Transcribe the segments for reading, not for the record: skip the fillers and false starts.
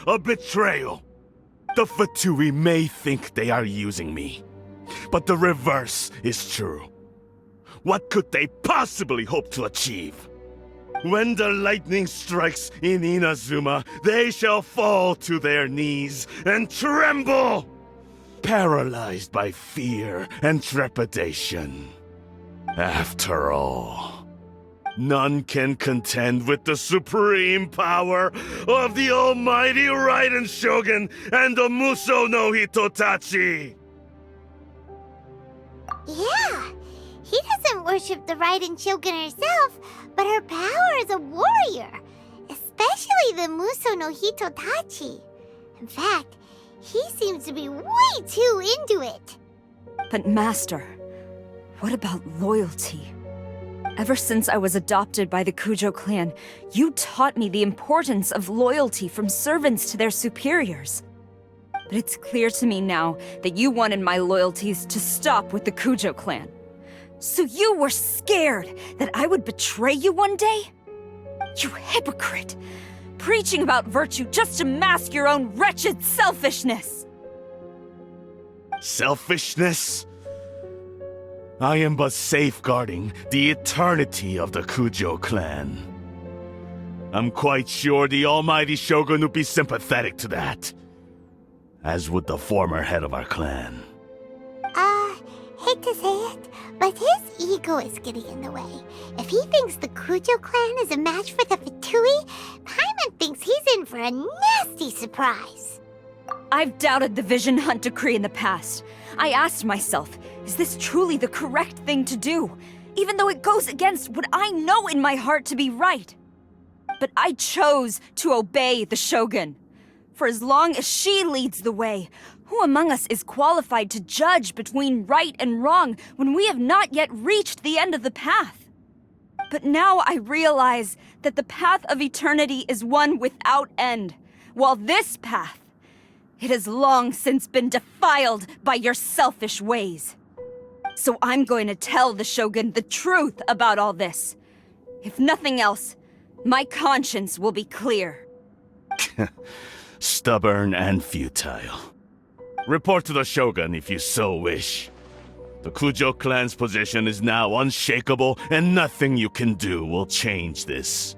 a betrayal. The Fatui may think they are using me, but the reverse is true. What could they possibly hope to achieve? When the lightning strikes in Inazuma, they shall fall to their knees and tremble, paralyzed by fear and trepidation. After all, none can contend with the supreme power of the almighty Raiden Shogun and the Muso no Hitotachi! Yeah, he doesn't worship the Raiden Shogun herself, but her power as a warrior, especially the Muso no Hitotachi. In fact, he seems to be way too into it. But Master, what about loyalty? Ever since I was adopted by the Kujo clan, you taught me the importance of loyalty from servants to their superiors. But it's clear to me now that you wanted my loyalties to stop with the Kujo clan. So you were scared that I would betray you one day? You hypocrite! Preaching about virtue just to mask your own wretched selfishness! Selfishness? I am but safeguarding the eternity of the Kujo clan. I'm quite sure the almighty Shogun would be sympathetic to that, as would the former head of our clan. Hate to say it, but his ego is getting in the way. If he thinks the Kujo clan is a match for the Fatui, Paimon thinks he's in for a nasty surprise. I've doubted the Vision Hunt decree in the past. I asked myself, is this truly the correct thing to do? Even though it goes against what I know in my heart to be right. But I chose to obey the Shogun. For as long as she leads the way, who among us is qualified to judge between right and wrong when we have not yet reached the end of the path? But now I realize that the path of eternity is one without end, while this path, it has long since been defiled by your selfish ways. So I'm going to tell the Shogun the truth about all this. If nothing else, my conscience will be clear. Stubborn and futile. Report to the Shogun if you so wish. The Kujo clan's position is now unshakable, and nothing you can do will change this.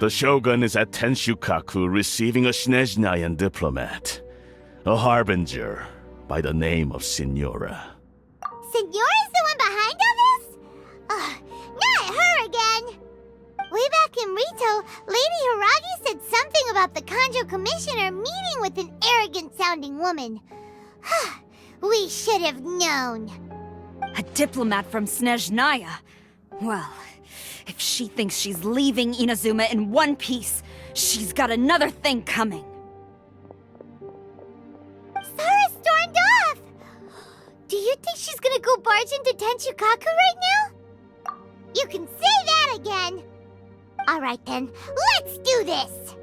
The Shogun is at Tenshukaku receiving a Snezhnayan diplomat, a harbinger by the name of Signora. Signora's the one behind all this? Not her again! Way back in Rito, Lady Hiragi said something about the Kanjo Commissioner meeting with an arrogant-sounding woman. We should have known. A diplomat from Snezhnaya? Well, if she thinks she's leaving Inazuma in one piece, she's got another thing coming. Sara stormed off! Do you think she's gonna go barge into Tenshukaku right now? You can say that again! Alright then, let's do this!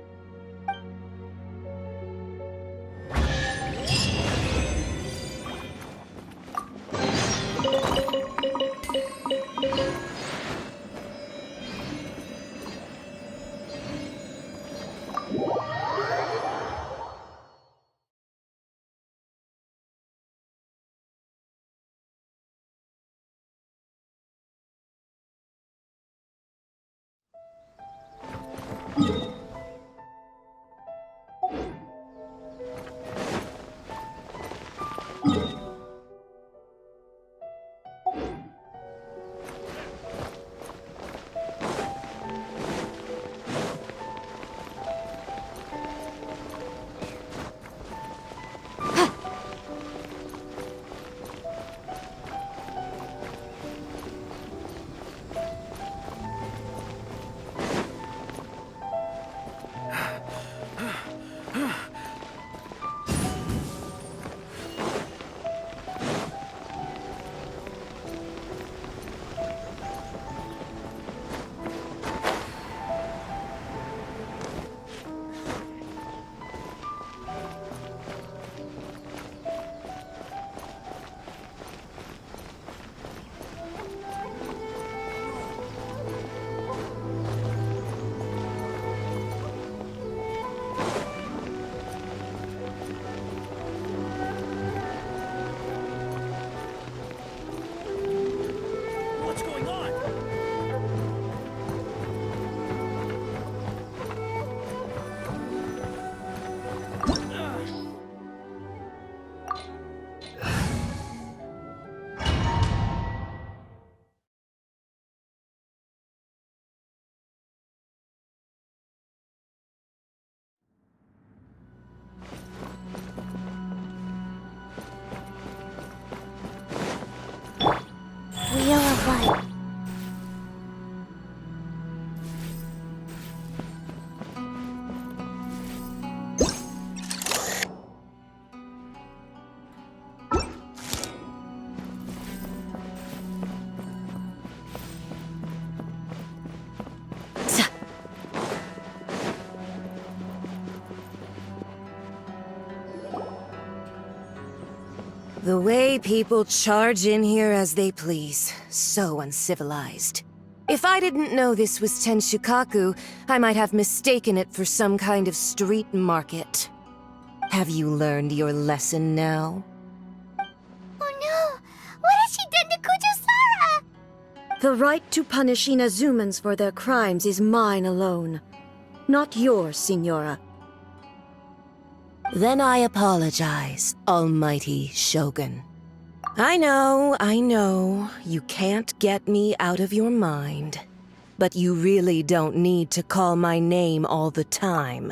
The way people charge in here as they please. So uncivilized. If I didn't know this was Tenshukaku, I might have mistaken it for some kind of street market. Have you learned your lesson now? Oh no! What has she done to Kujusara? The right to punish Inazumans for their crimes is mine alone. Not yours, Signora. Then I apologize, Almighty Shogun. I know, you can't get me out of your mind. But you really don't need to call my name all the time.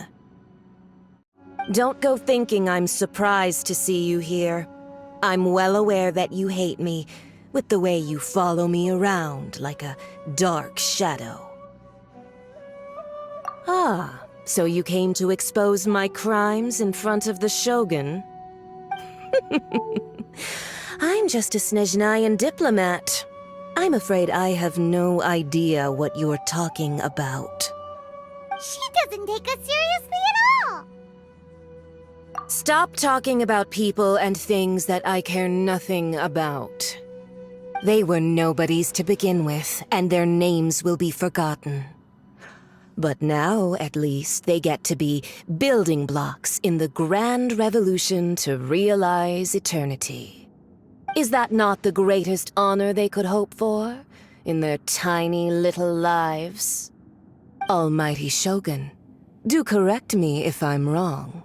Don't go thinking I'm surprised to see you here. I'm well aware that you hate me, with the way you follow me around like a dark shadow. Ah, so you came to expose my crimes in front of the Shogun? I'm just a Snezhnayan diplomat. I'm afraid I have no idea what you're talking about. She doesn't take us seriously at all! Stop talking about people and things that I care nothing about. They were nobodies to begin with, and their names will be forgotten. But now, at least, they get to be building blocks in the grand revolution to realize eternity. Is that not the greatest honor they could hope for in their tiny little lives? Almighty Shogun, do correct me if I'm wrong.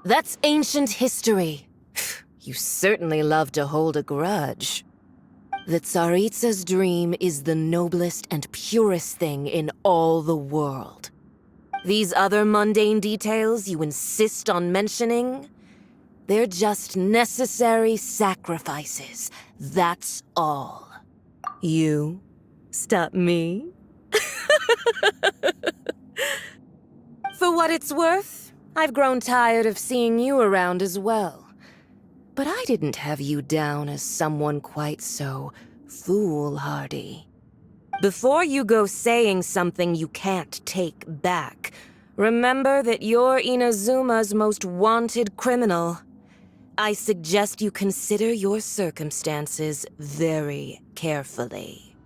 That's ancient history. You certainly love to hold a grudge. The Tsaritsa's dream is the noblest and purest thing in all the world. These other mundane details you insist on mentioning, they're just necessary sacrifices. That's all. You stop me? For what it's worth, I've grown tired of seeing you around as well. But I didn't have you down as someone quite so foolhardy. Before you go saying something you can't take back, remember that you're Inazuma's most wanted criminal. I suggest you consider your circumstances very carefully.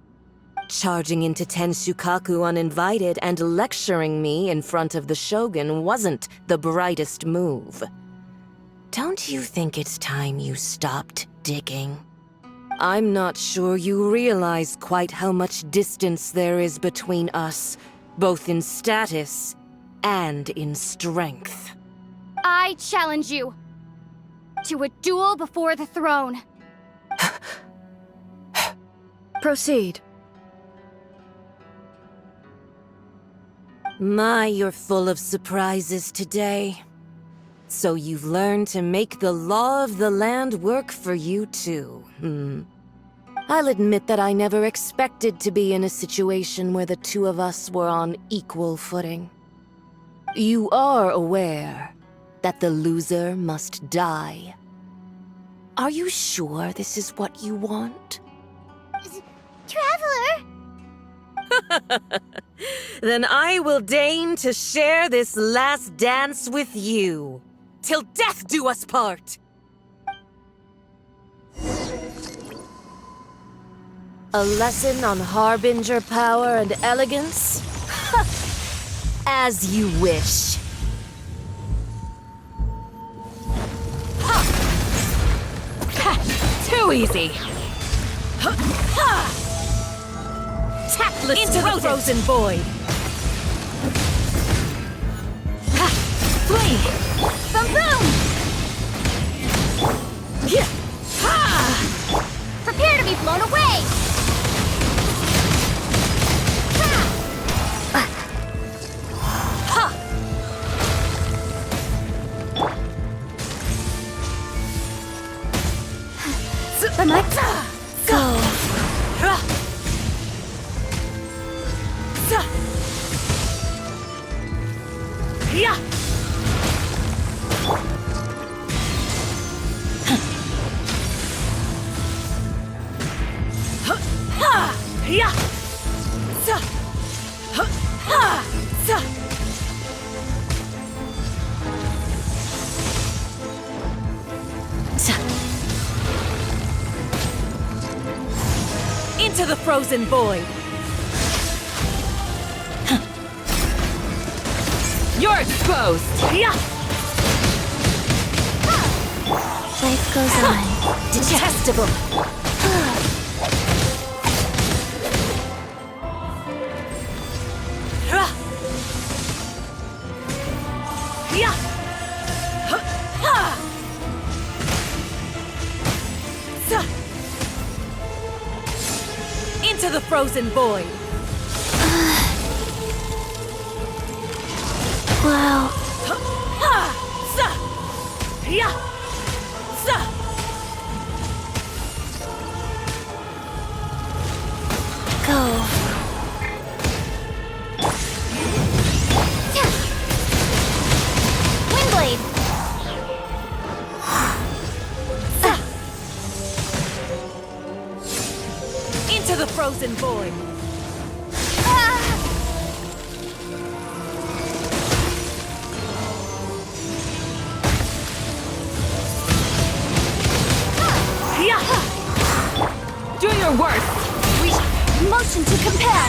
Charging into Tenshukaku uninvited and lecturing me in front of the Shogun wasn't the brightest move. Don't you think it's time you stopped digging? I'm not sure you realize quite how much distance there is between us, both in status and in strength. I challenge you to a duel before the throne. Proceed. My, you're full of surprises today. So you've learned to make the law of the land work for you too, I'll admit that I never expected to be in a situation where the two of us were on equal footing. You are aware that the loser must die. Are you sure this is what you want? Traveler! Then I will deign to share this last dance with you. Till death do us part! A lesson on Harbinger power and elegance? As you wish. Too easy! Tactless into the frozen void! Flee! Boom boom! Prepare to be blown away! Go! Yeah! Yeah! Into the frozen void! You're exposed! Yeah! Life goes on. Detestable! Yeah! Into the frozen void! Wow. Go. Windblade. Into the frozen void! Do your worst! Motion to compare!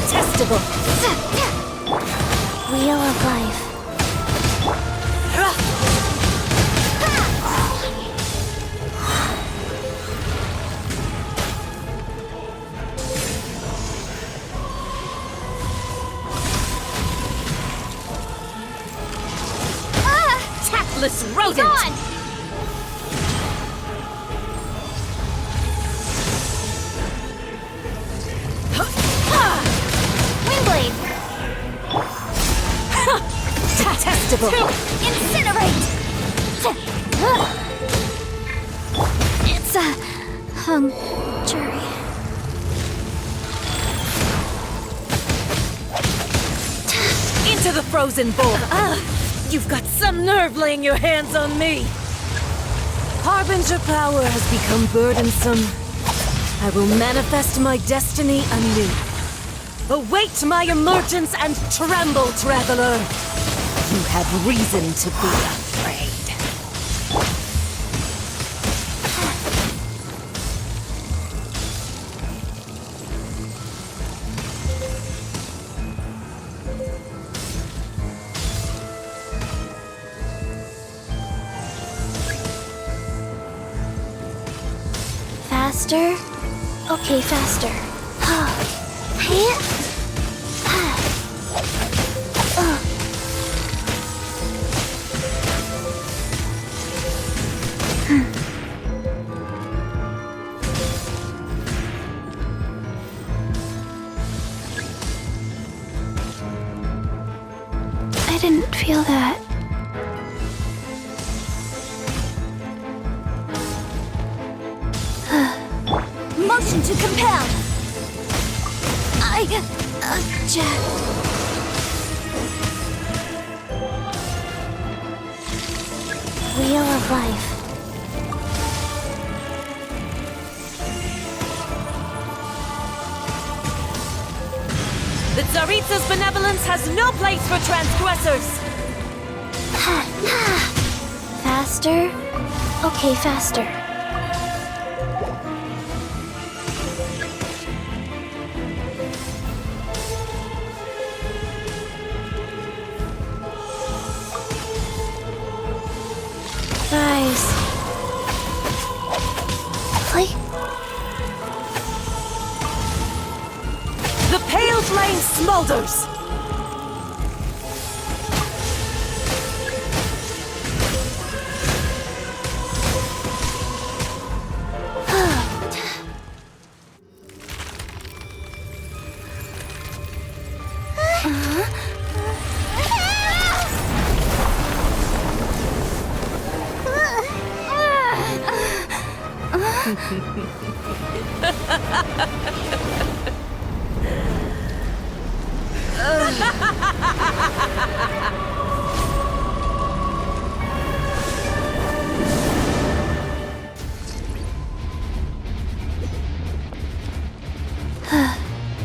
Detestable! Wheel of life. Tactless rodent! On! Windblade. Detestable! Incinerate. It's a jury. Into the frozen void! You've got some nerve laying your hands on me! Harbinger power has become burdensome. I will manifest my destiny anew. Await my emergence and tremble, traveler! You have reason to be afraid. Faster? Okay, faster. I didn't feel that. Motion to compel! Jack. Wheel of life. The Tsaritsa's benevolence has no place for transgressors! Faster? Okay, faster. Nice. Play. The pale flame smolders!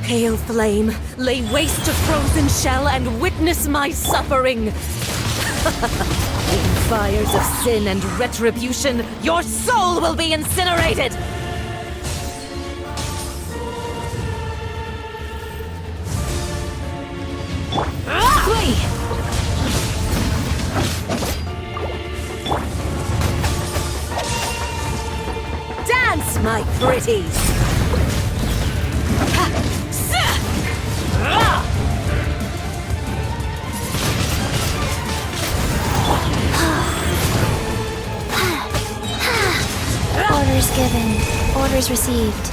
Pale flame, lay waste to frozen shell and witness my suffering! In fires of sin and retribution, your soul will be incinerated! pretties! Orders given. Orders received.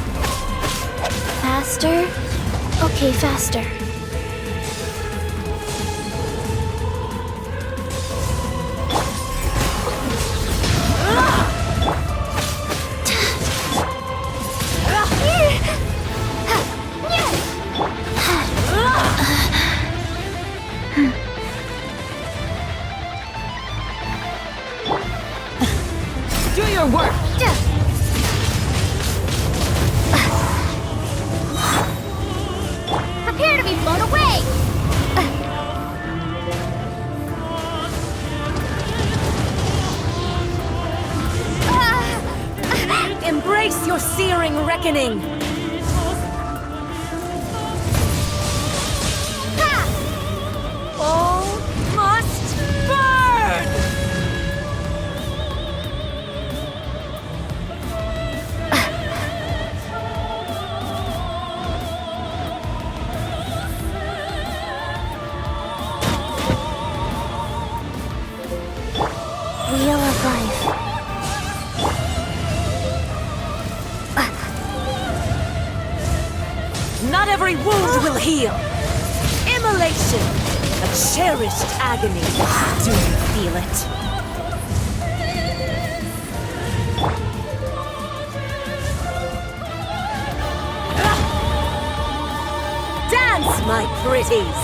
Faster? Okay, faster. Do your work! Prepare to be blown away! Embrace your searing reckoning! All must burn! Wheel of life. Not every wound will heal! Immolation! A cherished agony. Do you feel it? Dance, my pretties!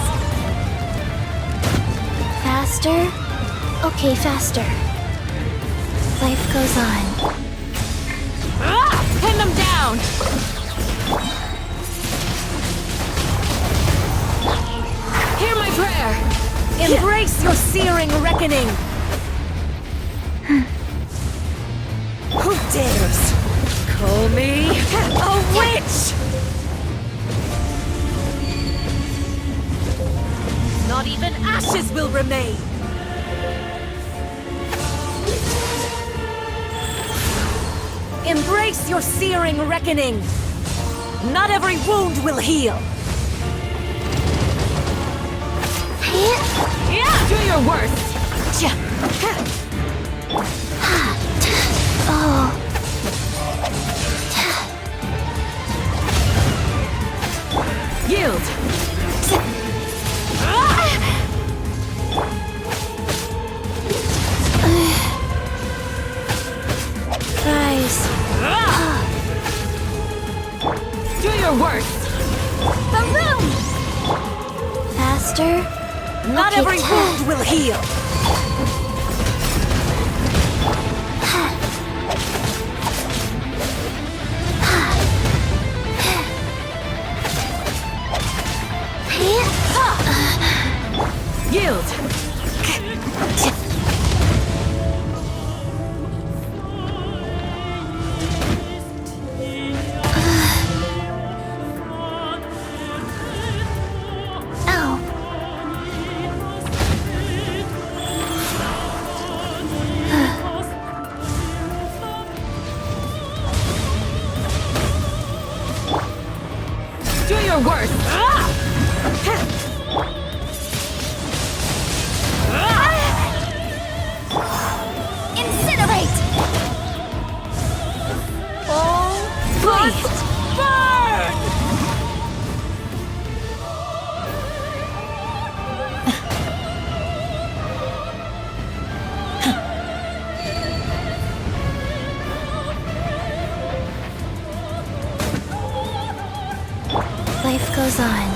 Faster? Okay, faster. Life goes on. Pin them down! Hear my prayer! Embrace your searing reckoning! Who dares call me a witch? Not even ashes will remain! Embrace your searing reckoning! Not every wound will heal! Yeah, do your worst! Oh. Yield! Rise. Do your worst! Balloon! Faster? Not Okay, every wound will heal! Yield! Ow. Do your worst! Incinerate! All must burn! Life goes on.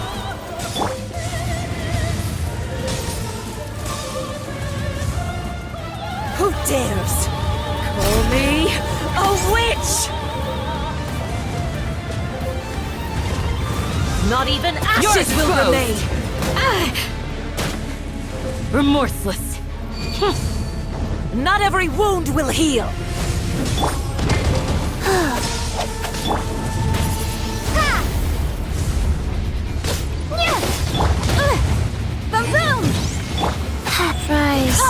Who dares call me a witch? Not even ashes will remain! Remorseless! Not every wound will heal! Balloon! Rise.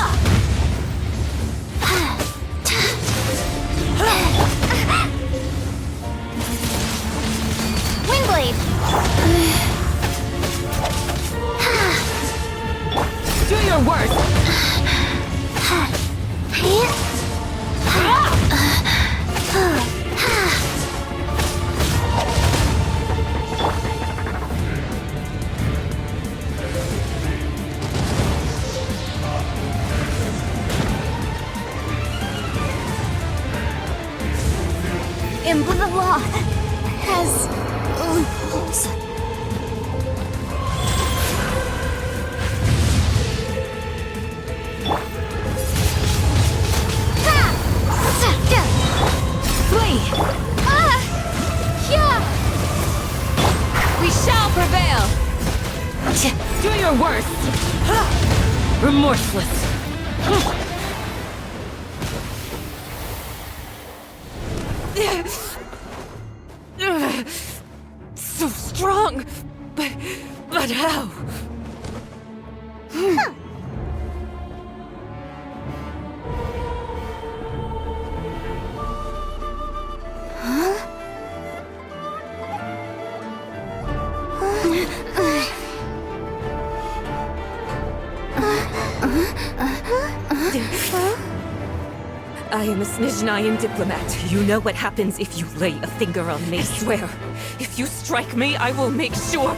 blade. Do your worst! Emblem of Law has loopholes. Flee! We shall prevail! Do your worst! Remorseless! So strong! But how? I am a Snezhnayan diplomat. You know what happens if you lay a finger on me. I swear, if you strike me, I will make sure...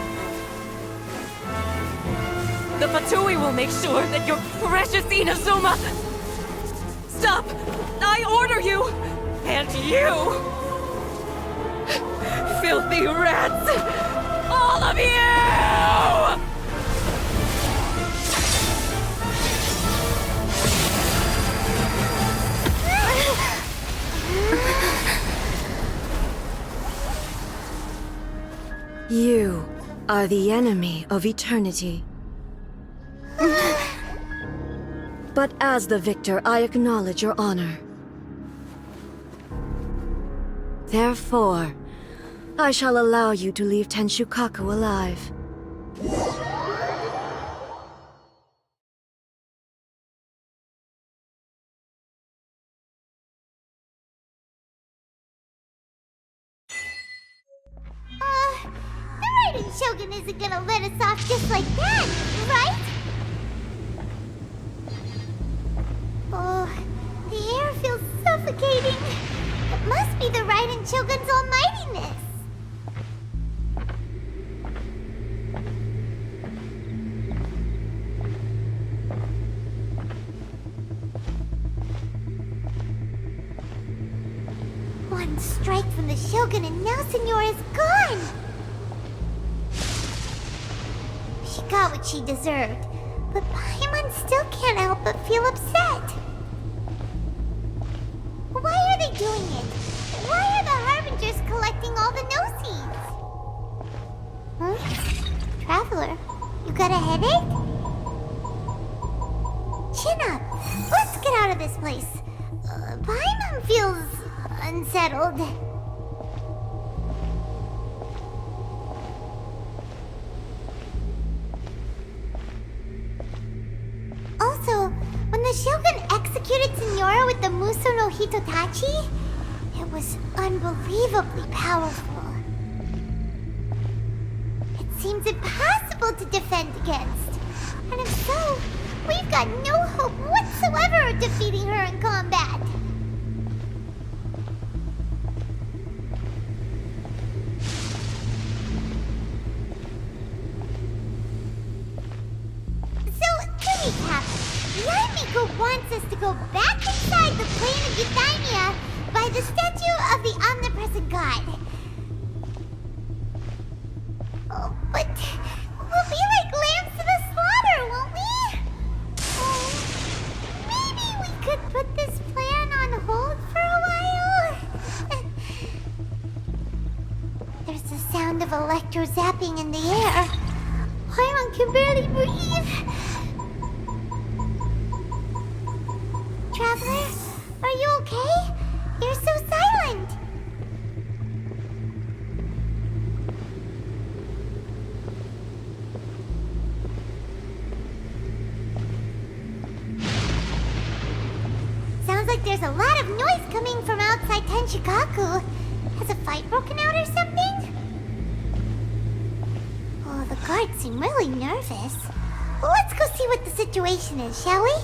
The Fatui will make sure that your precious Inazuma... Stop! I order you! And you! Filthy rats! All of you! You are the enemy of eternity. But as the victor, I acknowledge your honor. Therefore, I shall allow you to leave Tenshukaku alive. The Raiden Shogun isn't gonna let us off just like that, right? Oh, the air feels suffocating. It must be the Raiden Shogun's almightiness. One strike from the Shogun and now Senora is gone! She got what she deserved, but Paimon still can't help but feel upset. Why are they doing it? Why are the Harbingers collecting all the no-seeds? Huh? Traveler, you got a headache? Chin up. Let's get out of this place. Paimon feels unsettled. Also, when the Shogun executed Senora with the Muso no Hitotachi, it was unbelievably powerful. It seems impossible to defend against. And if so, we've got no hope whatsoever of defeating her in combat. Yamiko wants us to go back inside the plane of Euthymia by the statue of the Omnipresent God. Oh, but we'll be like lambs to the slaughter, won't we? Oh, maybe we could put this plan on hold for a while? There's the sound of electro zapping in the air. Paimon can barely breathe. Traveler, are you okay? You're so silent. Sounds like there's a lot of noise coming from outside Tenshukaku. Has a fight broken out or something? guards seem really nervous. Let's go see what the situation is, shall we?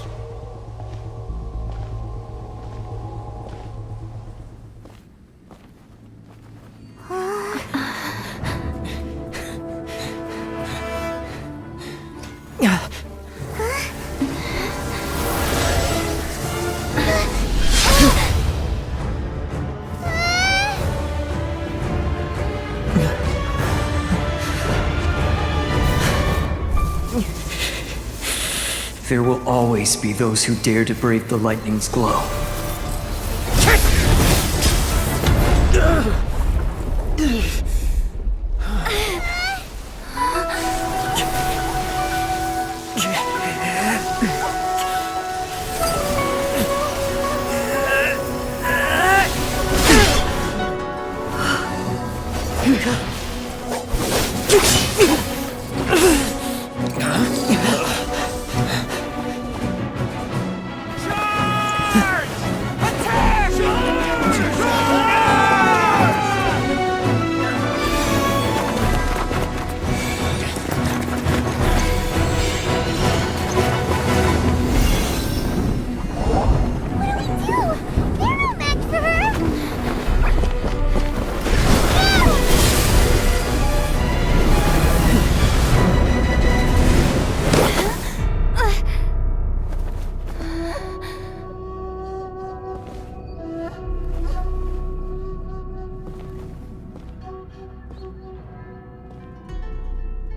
There will always be those who dare to brave the lightning's glow.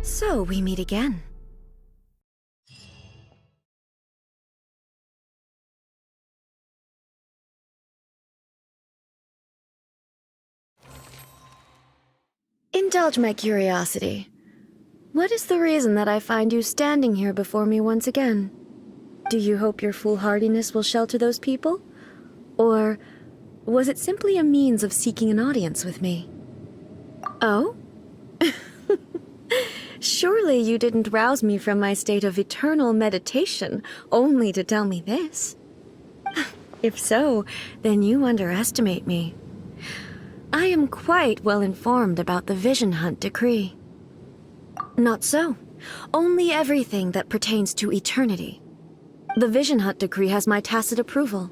So we meet again. Indulge my curiosity. What is the reason that I find you standing here before me once again? Do you hope your foolhardiness will shelter those people? Or was it simply a means of seeking an audience with me? Oh? Surely you didn't rouse me from my state of eternal meditation only to tell me this. If so, then you underestimate me. I am quite well informed about the Vision Hunt decree. Not so. Only everything that pertains to eternity. The Vision Hunt decree has my tacit approval.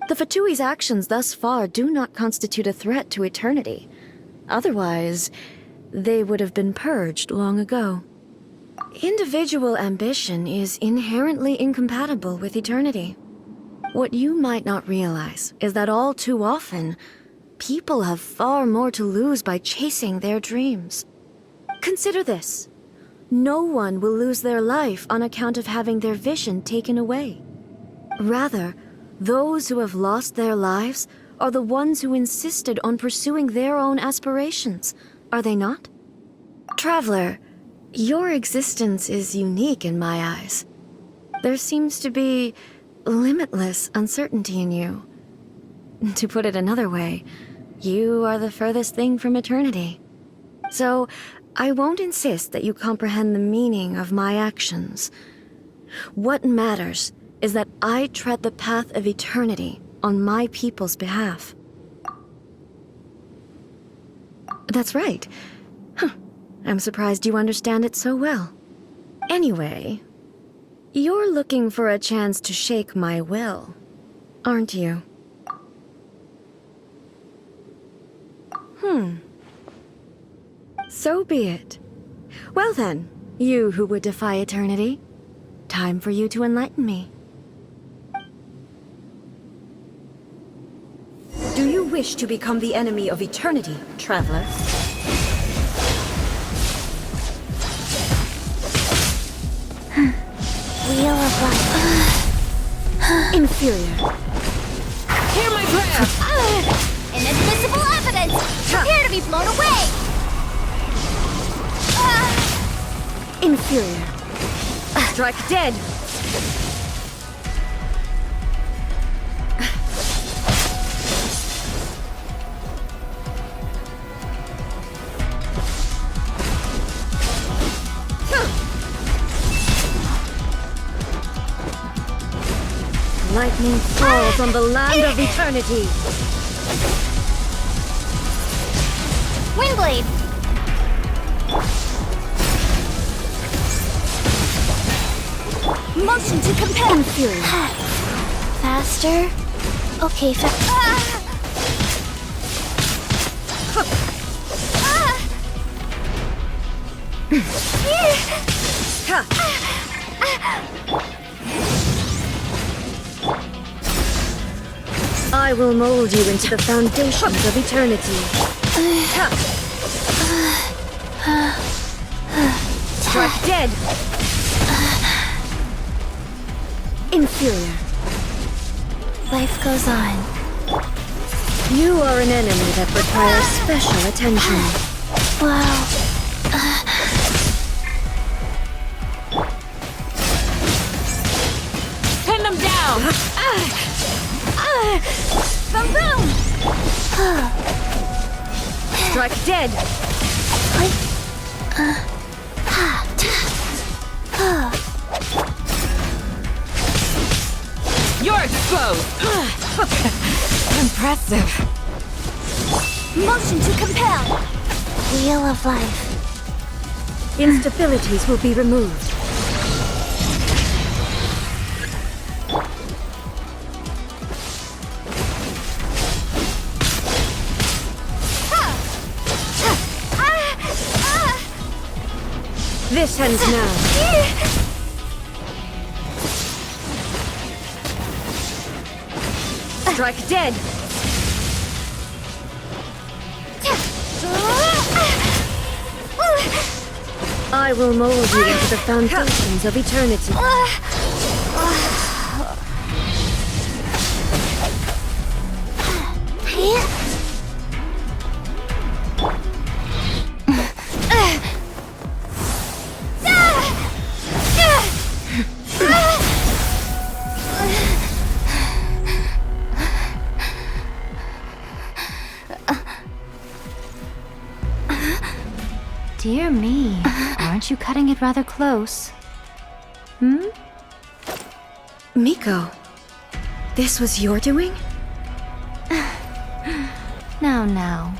The Fatui's actions thus far do not constitute a threat to eternity. Otherwise, they would have been purged long ago. Individual ambition is inherently incompatible with eternity. What you might not realize is that all too often, people have far more to lose by chasing their dreams. Consider this. No one will lose their life on account of having their vision taken away. Rather, those who have lost their lives are the ones who insisted on pursuing their own aspirations, are they not? Traveler, your existence is unique in my eyes. There seems to be limitless uncertainty in you. To put it another way, you are the furthest thing from eternity. So, I won't insist that you comprehend the meaning of my actions. What matters is that I tread the path of eternity on my people's behalf. That's right. I'm surprised you understand it so well. Anyway, you're looking for a chance to shake my will, aren't you? So be it. Well then, you who would defy eternity, time for you to enlighten me. Do you wish to become the enemy of eternity, traveler? Wheel of life. Inferior. Hear my prayer! Inadmissible evidence! Prepare to be blown away! Inferior. Strike dead. Lightning falls on the land of eternity. Windblade! Inferior. Faster? Okay, I will mold you into the foundations of eternity. Strike dead. Inferior. life goes on. You are an enemy that requires special attention. Wow. Pin them down! Boom! Strike dead. You're exposed! Impressive. Motion to compel. Wheel of life. Instabilities will be removed. This ends now. Strike dead. I will mold you into the foundations of eternity. Dear me, aren't you cutting it rather close? Miko, this was your doing? Now.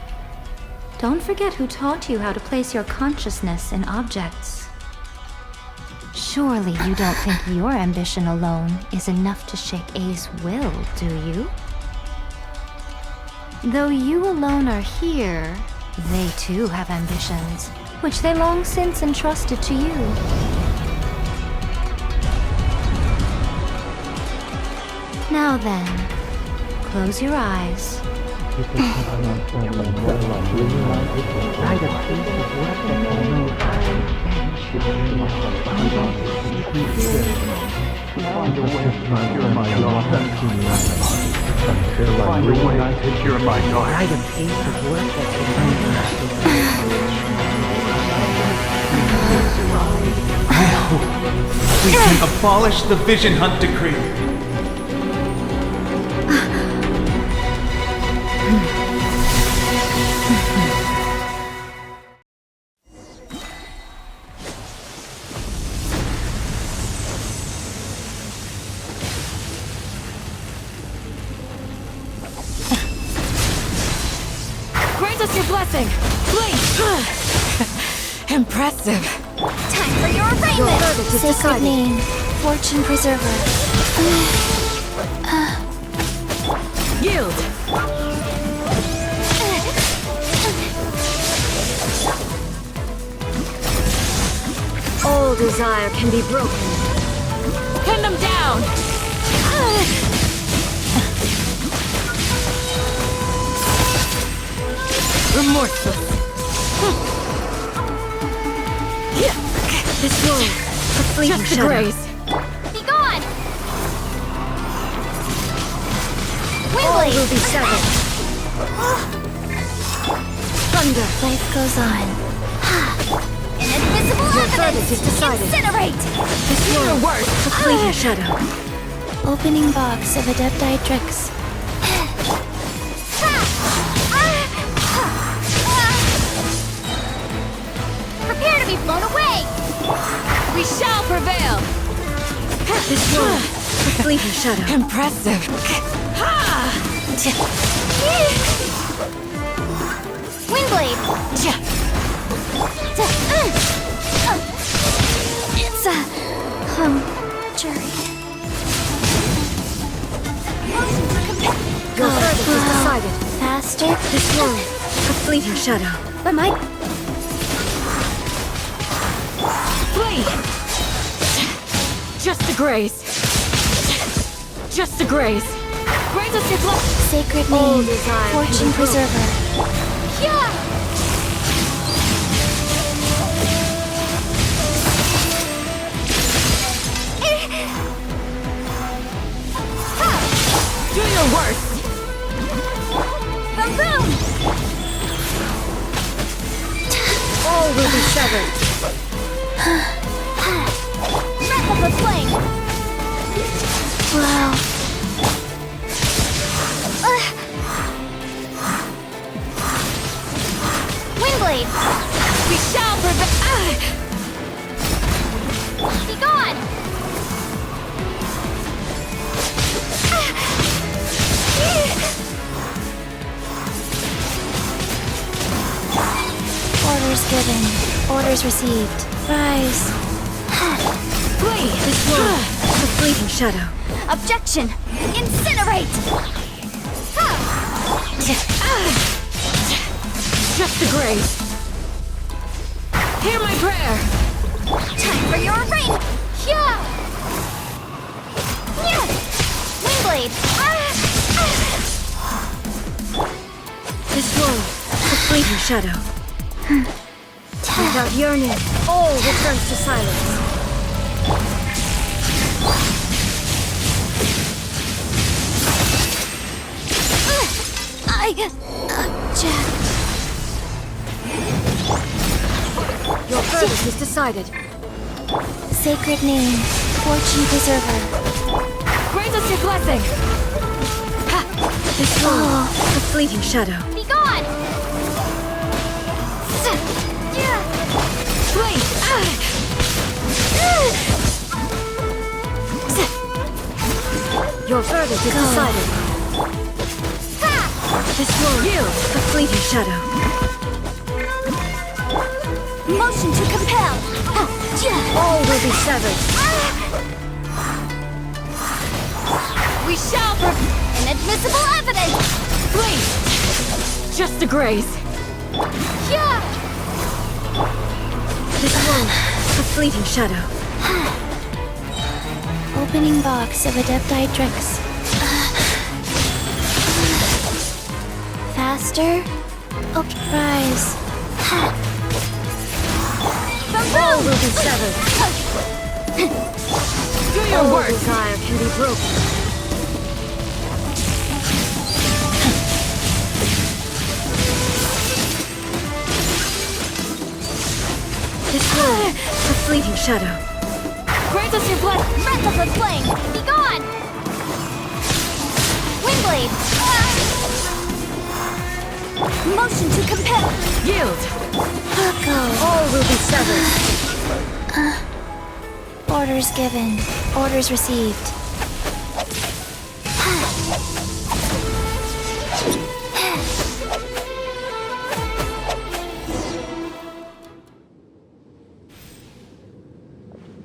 Don't forget who taught you how to place your consciousness in objects. Surely you don't think your ambition alone is enough to shake A's will, do you? Though you alone are here, they too have ambitions, which they long since entrusted to you. Now then, close your eyes. We can abolish the Vision Hunt Decree. Grant us your blessing, please! Impressive. Time for your arraignment! Your verdict is Sacred decided. name, Fortune Preserver. Yield! All desire can be broken. Pin them down! Remorseless. This world, a fleeting Just a shadow. grace. Be gone! All will be severed. Thunder. Life goes on. An invisible Your evidence! verdict is decided. Incinerate! This world, a fleeting shadow. Opening box of Adepti Tricks. Prepare to be blown away! We shall prevail! This world, a fleeting shadow. Impressive. Windblade! It's a... jury. This one, a fleeting shadow. But my Flee! Just a graze. Just a graze. Graze us your blood. sacred All name, desire fortune can be preserver. Do your worst. Boom boom! All will be severed. Breath of the flame! Wow. Windblade! We shall prevent. Be gone! Orders given. Orders received. Rise. Flee! This one, a fleeting shadow. Objection! Incinerate! Just a graze. Hear my prayer. Time for your reign! Yeah! Yeah! Windblade! This one, a fleeting shadow. Without yearning, all returns to silence. Object. Your verdict is decided. Sacred name, fortune preserver. Graze us your blessing. This one, a fleeting shadow. Be gone! Yeah! Flee! Your verdict is decided. This one, Yield. a fleeting shadow. Motion to compel! All will be severed. We shall prevent. Inadmissible evidence! Flee! Just a graze. Yeah! This one, a fleeting shadow. Opening box of Adepti Tricks. Faster. Okay. Rise. All will be severed. Do your All worst. desire can be broken. This one, a fleeting shadow. Graze us your blood. Breath of the flame! Be gone! Windblade! Motion to compel! Yield. All will be severed. Orders given. Orders received.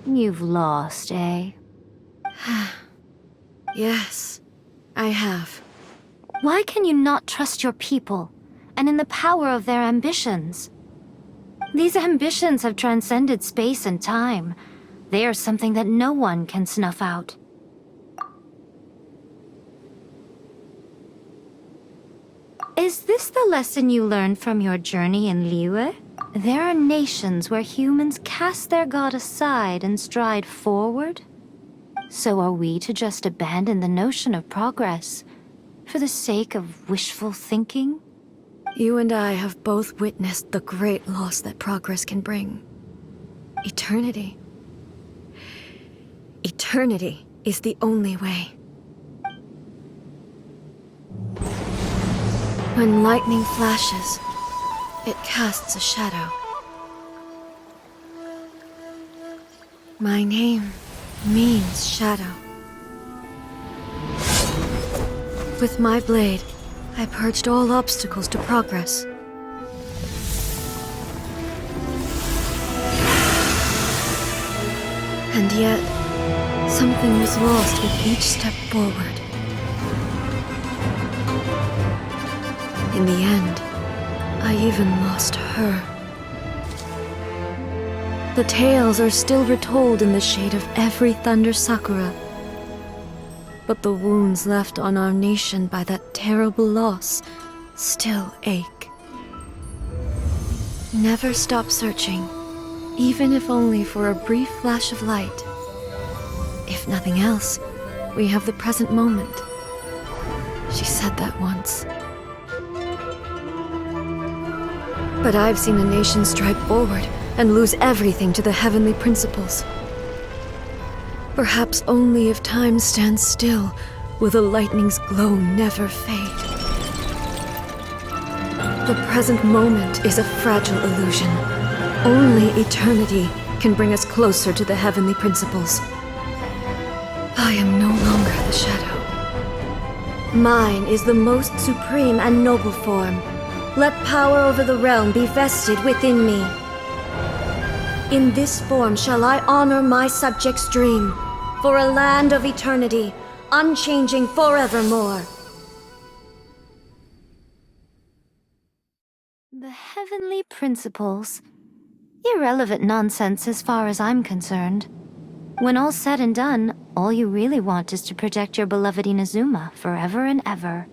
You've lost, eh? Yes, I have. Why can you not trust your people, and in the power of their ambitions? These ambitions have transcended space and time. They are something that no one can snuff out. Is this the lesson you learned from your journey in Liyue? There are nations where humans cast their god aside and stride forward? So are we to just abandon the notion of progress for the sake of wishful thinking? You and I have both witnessed the great loss that progress can bring. Eternity. Eternity is the only way. When lightning flashes, it casts a shadow. My name means shadow. With my blade, I purged all obstacles to progress. And yet, something was lost with each step forward. In the end, I even lost her. The tales are still retold in the shade of every Thunder Sakura. But the wounds left on our nation by that terrible loss still ache. Never stop searching, even if only for a brief flash of light. If nothing else, we have the present moment. She said that once. But I've seen a nation stride forward and lose everything to the heavenly principles. Perhaps only if time stands still will the lightning's glow never fade. The present moment is a fragile illusion. Only eternity can bring us closer to the heavenly principles. I am no longer the shadow. Mine is the most supreme and noble form. Let power over the realm be vested within me. In this form shall I honor my subjects' dream, for a land of eternity, unchanging forevermore. The heavenly principles. Irrelevant nonsense as far as I'm concerned. When all's said and done, all you really want is to protect your beloved Inazuma forever and ever.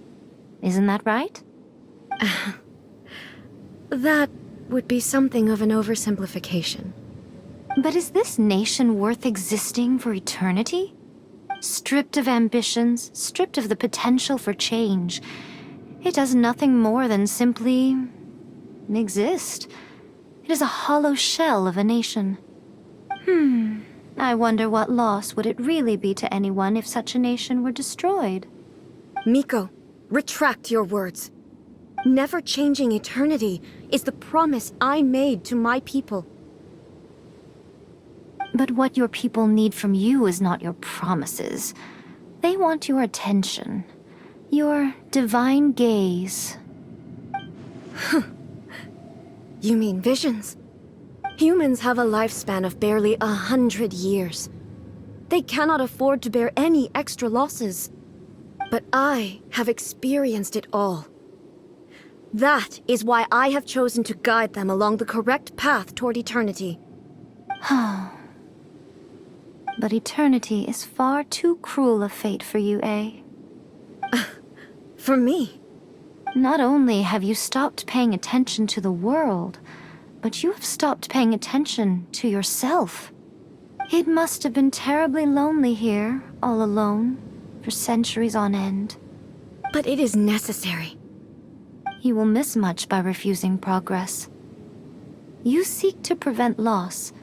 Isn't that right? That would be something of an oversimplification. But is this nation worth existing for eternity? Stripped of ambitions, stripped of the potential for change, it does nothing more than simply exist. It is a hollow shell of a nation. I wonder what loss would it really be to anyone if such a nation were destroyed? Miko, retract your words. Never changing eternity is the promise I made to my people. But what your people need from you is not your promises. They want your attention. Your divine gaze. You mean visions? Humans have a lifespan of barely 100 years. They cannot afford to bear any extra losses. But I have experienced it all. That is why I have chosen to guide them along the correct path toward eternity. But eternity is far too cruel a fate for you, eh? For me? Not only have you stopped paying attention to the world, but you have stopped paying attention to yourself. It must have been terribly lonely here, all alone, for centuries on end. But it is necessary. You will miss much by refusing progress. You seek to prevent loss,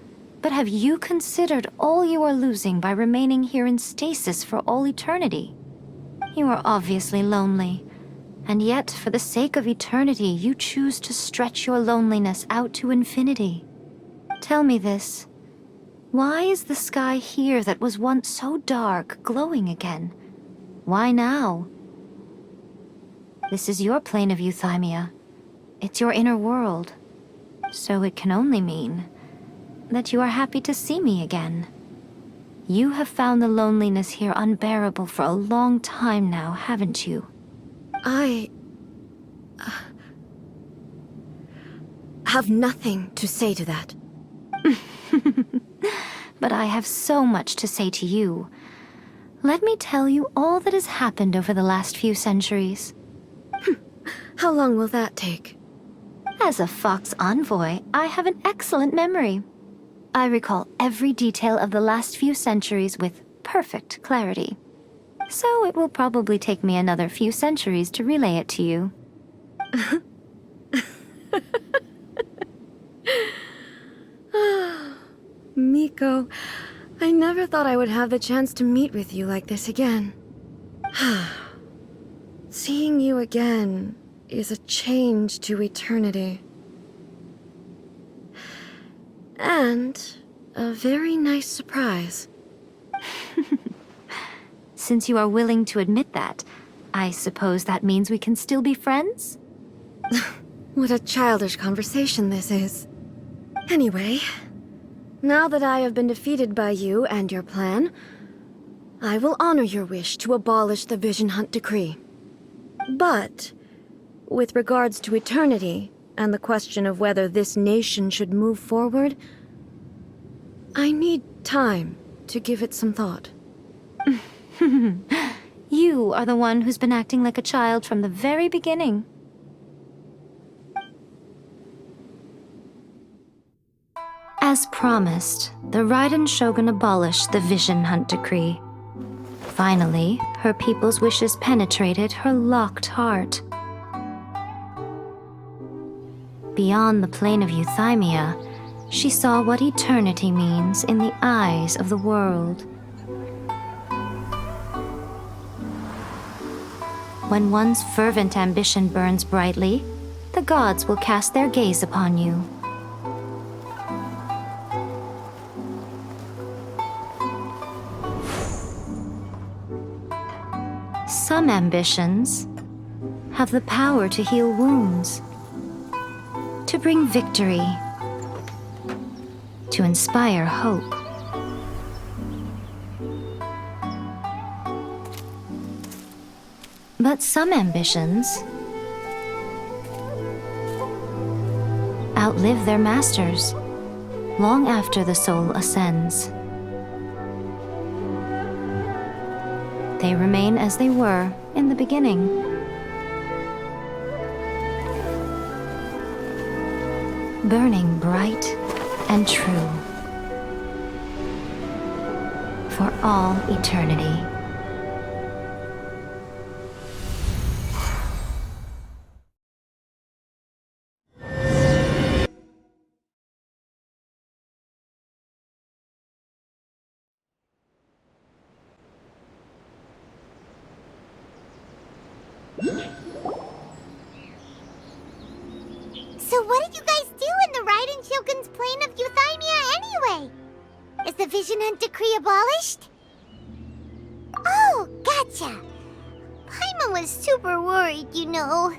but have you considered all you are losing by remaining here in stasis for all eternity? You are obviously lonely, and yet for the sake of eternity you choose to stretch your loneliness out to infinity. Tell me this. Why is the sky here that was once so dark glowing again? Why now? This is your plane of euthymia. It's your inner world. So it can only mean that you are happy to see me again. You have found the loneliness here unbearable for a long time now, haven't you? I have nothing to say to that. But I have so much to say to you. Let me tell you all that has happened over the last few centuries. How long will that take? As a Fox envoy, I have an excellent memory. I recall every detail of the last few centuries with perfect clarity. So it will probably take me another few centuries to relay it to you. Miko, I never thought I would have the chance to meet with you like this again. Seeing you again is a change to eternity. And a very nice surprise. Since you are willing to admit that, I suppose that means we can still be friends? What a childish conversation this is. Anyway, now that I have been defeated by you and your plan, I will honor your wish to abolish the Vision Hunt Decree. But with regards to eternity and the question of whether this nation should move forward, I need time to give it some thought. You are the one who's been acting like a child from the very beginning. As promised, the Raiden Shogun abolished the Vision Hunt Decree. Finally, her people's wishes penetrated her locked heart. Beyond the plane of Euthymia, she saw what eternity means in the eyes of the world. When one's fervent ambition burns brightly, the gods will cast their gaze upon you. Some ambitions have the power to heal wounds, to bring victory, to inspire hope. But some ambitions outlive their masters long after the soul ascends. They remain as they were in the beginning. Burning bright and true for all eternity. So what did you guys do in the Raiden Shogun's plane of Euthymia anyway? Is the Vision Hunt Decree abolished? Oh, gotcha. Paimon was super worried, you know.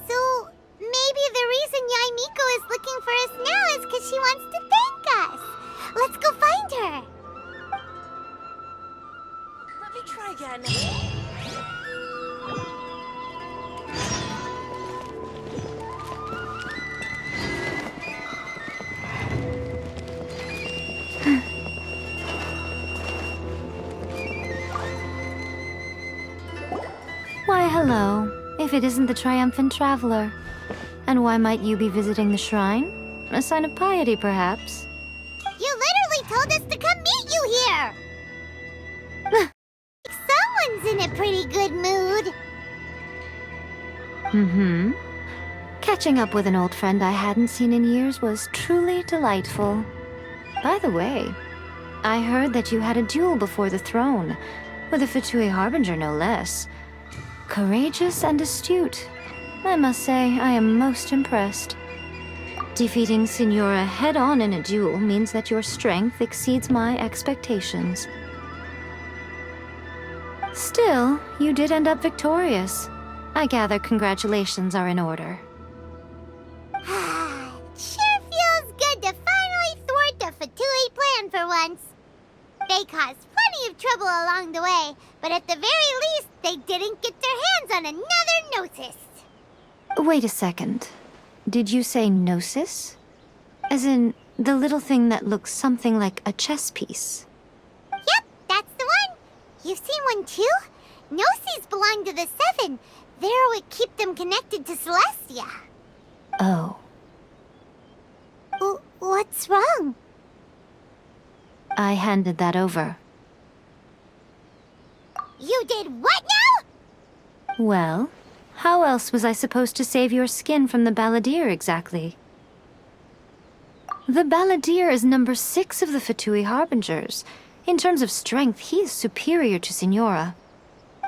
So maybe the reason Yaimiko is looking for us now is because she wants to thank us. Let's go find her. Let me try again. Why, hello, if it isn't the triumphant traveler. And why might you be visiting the shrine? A sign of piety, perhaps? You literally told us to come meet you here! Someone's in a pretty good mood. Mm-hmm. Catching up with an old friend I hadn't seen in years was truly delightful. By the way, I heard that you had a duel before the throne, with a Fatui Harbinger no less. Courageous and astute. I must say, I am most impressed. Defeating Signora head-on in a duel means that your strength exceeds my expectations. Still, you did end up victorious. I gather congratulations are in order. Sure feels good to finally thwart the Fatui plan for once. They caused plenty of trouble along the way, but at the very least, they didn't get their hands on another Gnosis. Wait a second. Did you say Gnosis? As in, the little thing that looks something like a chess piece? Yep, that's the one. You've seen one too? Gnosis belong to the Seven. They're what keep them connected to Celestia. Oh. What's wrong? I handed that over. You did what now? Well, how else was I supposed to save your skin from the Balladeer exactly? The Balladeer is number 6 of the Fatui Harbingers. In terms of strength, he is superior to Signora.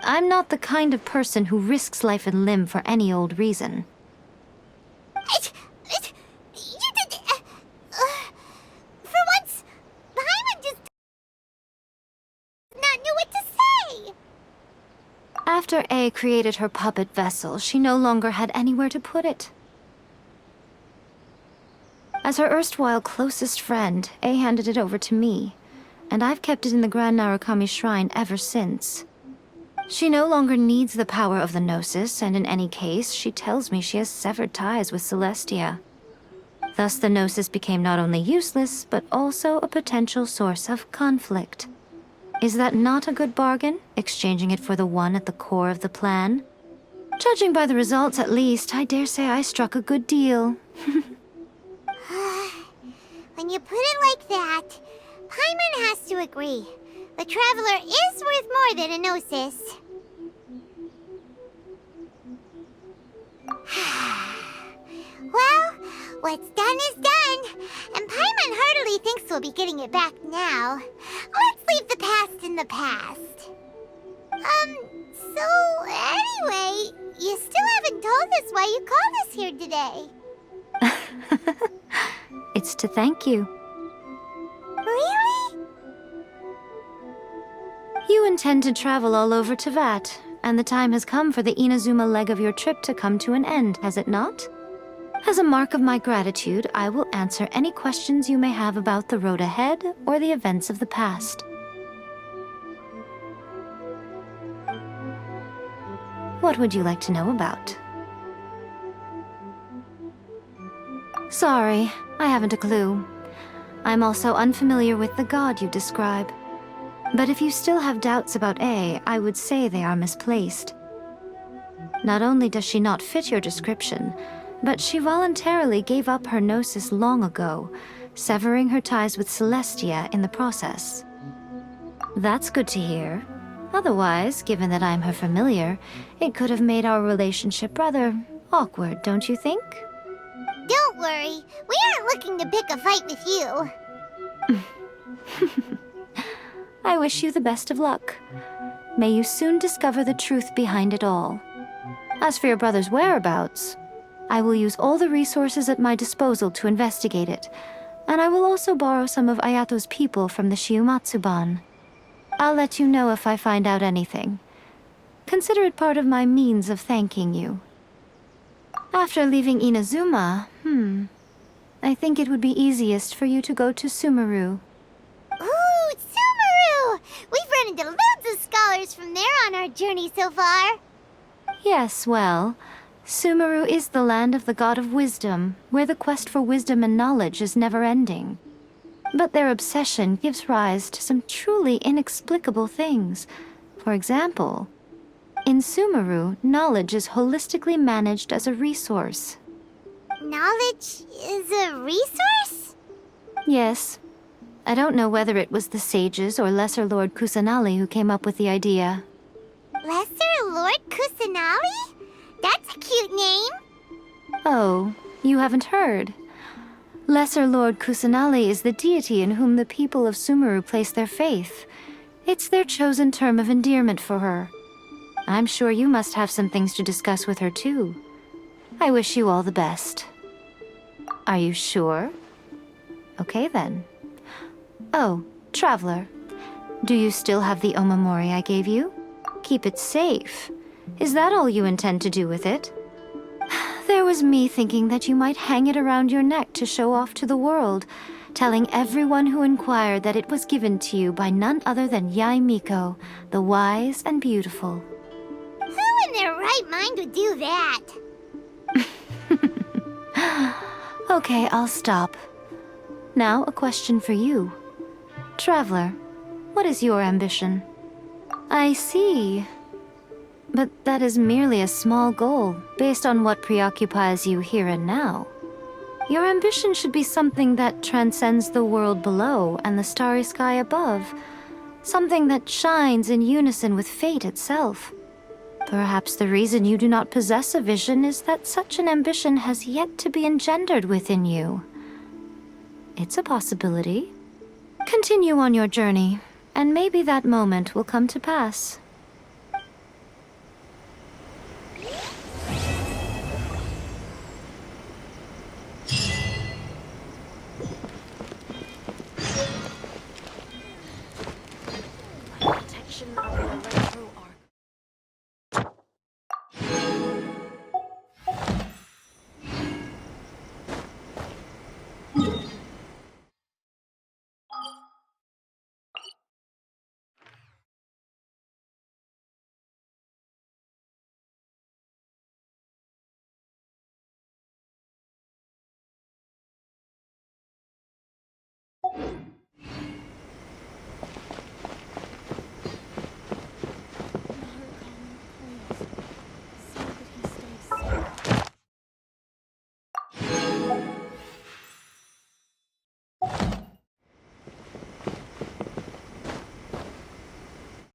I'm not the kind of person who risks life and limb for any old reason. You did... for once, Paimon just... not know what to say. After A created her puppet vessel, she no longer had anywhere to put it. As her erstwhile closest friend, A handed it over to me, and I've kept it in the Grand Narukami Shrine ever since. She no longer needs the power of the Gnosis, and in any case, she tells me she has severed ties with Celestia. Thus, the Gnosis became not only useless, but also a potential source of conflict. Is that not a good bargain, exchanging it for the one at the core of the plan? Judging by the results, at least, I dare say I struck a good deal. When you put it like that, Paimon has to agree. The Traveler is worth more than a Gnosis. Well, what's done is done, and Paimon heartily thinks we'll be getting it back now. Let's leave the past in the past. So anyway, you still haven't told us why you called us here today. It's to thank you. Really? You intend to travel all over Teyvat, and the time has come for the Inazuma leg of your trip to come to an end, has it not? As a mark of my gratitude, I will answer any questions you may have about the road ahead or the events of the past. What would you like to know about? Sorry, I haven't a clue. I'm also unfamiliar with the god you describe. But if you still have doubts about A, I would say they are misplaced. Not only does she not fit your description, but she voluntarily gave up her Gnosis long ago, severing her ties with Celestia in the process. That's good to hear. Otherwise, given that I'm her familiar, it could have made our relationship rather awkward, don't you think? Don't worry, we aren't looking to pick a fight with you. I wish you the best of luck. May you soon discover the truth behind it all. As for your brother's whereabouts, I will use all the resources at my disposal to investigate it, and I will also borrow some of Ayato's people from the Shiumatsuban. I'll let you know if I find out anything. Consider it part of my means of thanking you. After leaving Inazuma, I think it would be easiest for you to go to Sumeru. Ooh, Sumeru! We've run into loads of scholars from there on our journey so far. Yes, well, Sumeru is the land of the god of wisdom, where the quest for wisdom and knowledge is never-ending. But their obsession gives rise to some truly inexplicable things. For example, in Sumeru, knowledge is holistically managed as a resource. Knowledge is a resource? Yes. I don't know whether it was the sages or Lesser Lord Kusanali who came up with the idea. Lesser Lord Kusanali? That's a cute name. Oh, you haven't heard. Lesser Lord Kusanali is the deity in whom the people of Sumeru place their faith. It's their chosen term of endearment for her. I'm sure you must have some things to discuss with her too. I wish you all the best. Are you sure? Okay then. Oh, Traveler. Do you still have the Omamori I gave you? Keep it safe. Is that all you intend to do with it? There was me thinking that you might hang it around your neck to show off to the world, telling everyone who inquired that it was given to you by none other than Yae Miko, the wise and beautiful. Who in their right mind would do that? Okay, I'll stop. Now, a question for you. Traveler, what is your ambition? I see. But that is merely a small goal, based on what preoccupies you here and now. Your ambition should be something that transcends the world below and the starry sky above. Something that shines in unison with fate itself. Perhaps the reason you do not possess a vision is that such an ambition has yet to be engendered within you. It's a possibility. Continue on your journey, and maybe that moment will come to pass. Ugh.